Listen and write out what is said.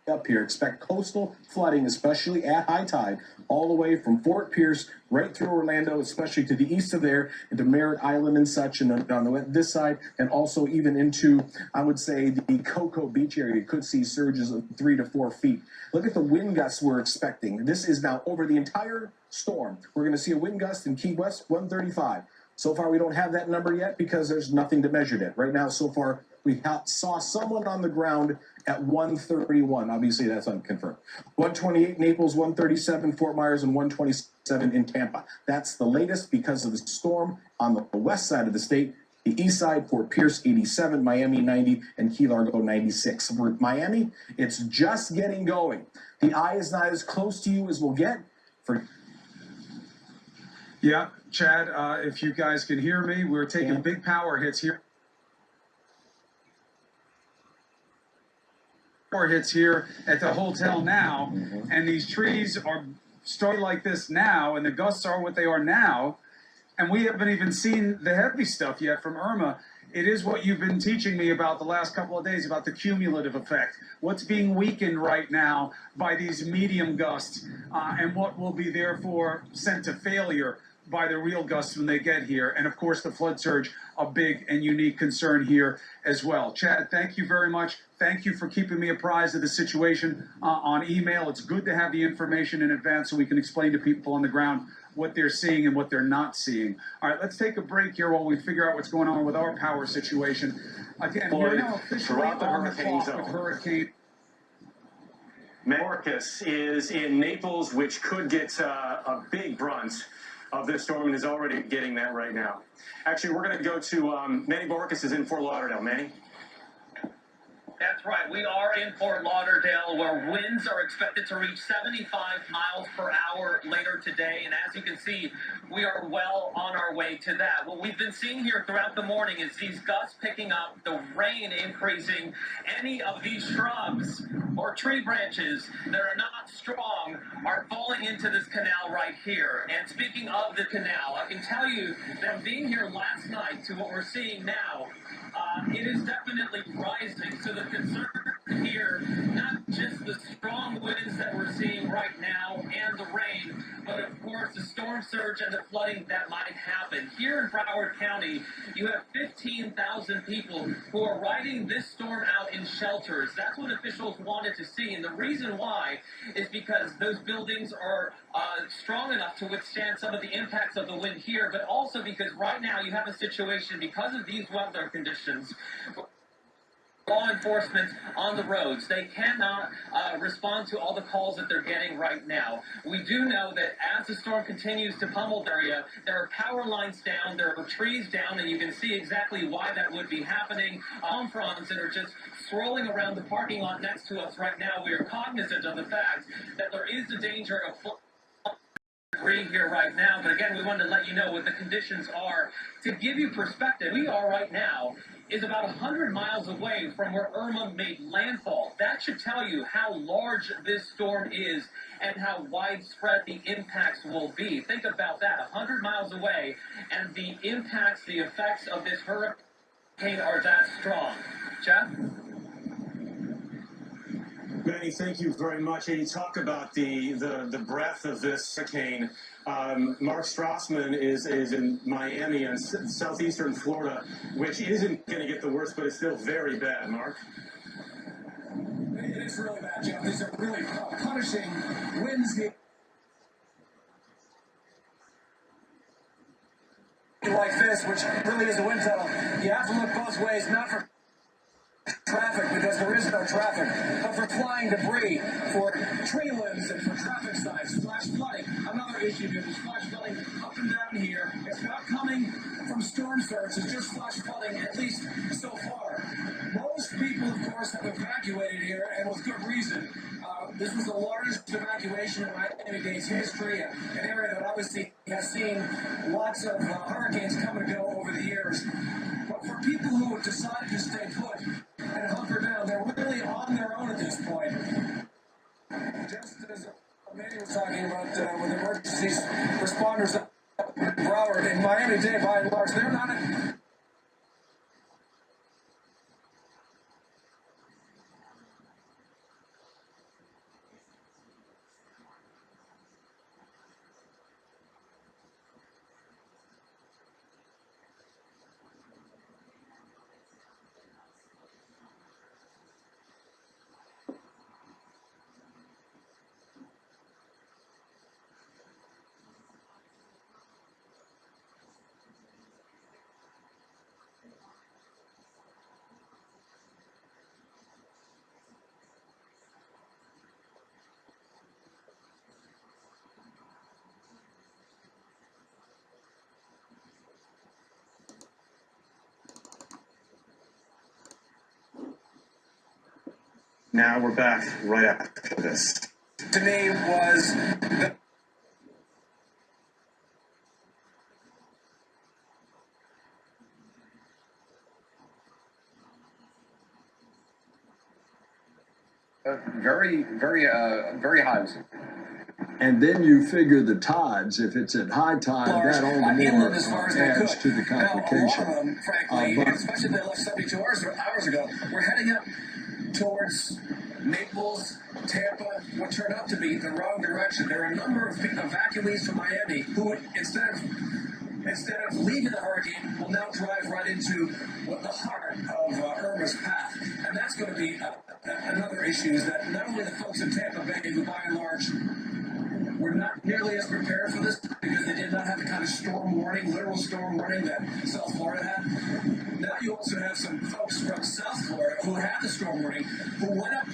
up here. Expect coastal flooding, especially at high tide, all the way from Fort Pierce right through Orlando, especially to the east of there, into Merritt Island and such, and on this side, and also even into, I would say, the Cocoa Beach area. You could see surges of 3 to 4 feet. Look at the wind gusts we're expecting. This is now over the entire storm. We're going to see a wind gust in Key West, 135. So far, we don't have that number yet because there's nothing to measure it. Right now, so far, we saw someone on the ground at 131. Obviously, that's unconfirmed. 128 Naples, 137 Fort Myers, and 127 in Tampa. That's the latest because of the storm on the west side of the state. The east side, Fort Pierce, 87, Miami, 90, and Key Largo, 96. For Miami, it's just getting going. The eye is not as close to you as we'll get. Yeah, Chad, if you guys can hear me, we're taking big power hits here. Power hits here at the hotel now, and these trees are starting like this now, and the gusts are what they are now, and we haven't even seen the heavy stuff yet from Irma. It is what you've been teaching me about the last couple of days about the cumulative effect. What's being weakened right now by these medium gusts, and what will be therefore sent to failure by the real gusts when they get here. And of course, the flood surge, a big and unique concern here as well. Chad, thank you very much. Thank you for keeping me apprised of the situation on email. It's good to have the information in advance so we can explain to people on the ground what they're seeing and what they're not seeing. All right, let's take a break here while we figure out what's going on with our power situation. Again, we're now officially on the clock with Hurricane. Marcus is in Naples, which could get a big brunt of this storm and is already getting that right now. Actually, we're going to go to Manny Borges is in Fort Lauderdale. Manny? That's right. We are in Fort Lauderdale, where winds are expected to reach 75 miles per hour later today. And as you can see, we are well on our way to that. What we've been seeing here throughout the morning is these gusts picking up, the rain increasing. Any of these shrubs or tree branches that are not strong are falling into this canal right here. And speaking of the canal, I can tell you that being here last night to what we're seeing now, it is definitely rising. So the concern here, not just the strong winds that we're seeing right now and the rain, but of course the storm surge and the flooding that might happen. Here in Broward County, you have 15,000 people who are riding this storm out in shelters. That's what officials wanted to see, and the reason why is because those buildings are strong enough to withstand some of the impacts of the wind here, but also because right now you have a situation because of these weather conditions. Law enforcement on the roads, they cannot respond to all the calls that they're getting right now. We do know that as the storm continues to pummel the area, there are power lines down, there are trees down, and you can see exactly why that would be happening. Palm fronds that are just swirling around the parking lot next to us right now. We are cognizant of the fact that there is the danger of here right now, but again, we wanted to let you know what the conditions are. To give you perspective, we are right now is about 100 miles away from where Irma made landfall. That should tell you how large this storm is and how widespread the impacts will be. Think about that, 100 miles away, and the impacts, the effects of this hurricane are that strong. Jeff? Manny, thank you very much. And you talk about the breadth of this hurricane. Mark Strassman is in Miami and southeastern Florida, which isn't going to get the worst, but it's still very bad. Mark? It is really bad, Jeff. These are really punishing winds like this, which really is a wind tunnel. You have to look both ways, not for traffic, because there is no traffic, but for flying debris, for tree limbs, and for traffic signs. Flash flooding, another issue here. There's flash flooding up and down here. It's not coming from storm surge, it's just flash flooding, at least so far. Most people, of course, have evacuated here, and with good reason. This was the largest evacuation in Miami-Dade's history, an area that obviously has seen lots of hurricanes come and go over the years. But for people who have decided to stay put and hunker down, they're really on their own at this point. Just as Manny was talking about with emergency responders up in Broward, in Miami-Dade, by and large, they're not Now we're back right after this. To me was the very high. And then you figure the tides. If it's at high tide, that all the more inland as far as they adds could. to the Now, a lot of complication. them, frankly, But- especially they left 72 hours ago, we're heading up towards Naples, Tampa, what turned out to be the wrong direction. There are a number of evacuees from Miami who, instead of leaving the hurricane, will now drive right into the heart of Irma's path. And that's going to be another issue, is that not only the folks in Tampa Bay, who by and large were not nearly as prepared for this because they did not have the kind of storm warning, literal storm warning that South Florida had. Now you also have some folks from South Florida who had the storm warning, who went up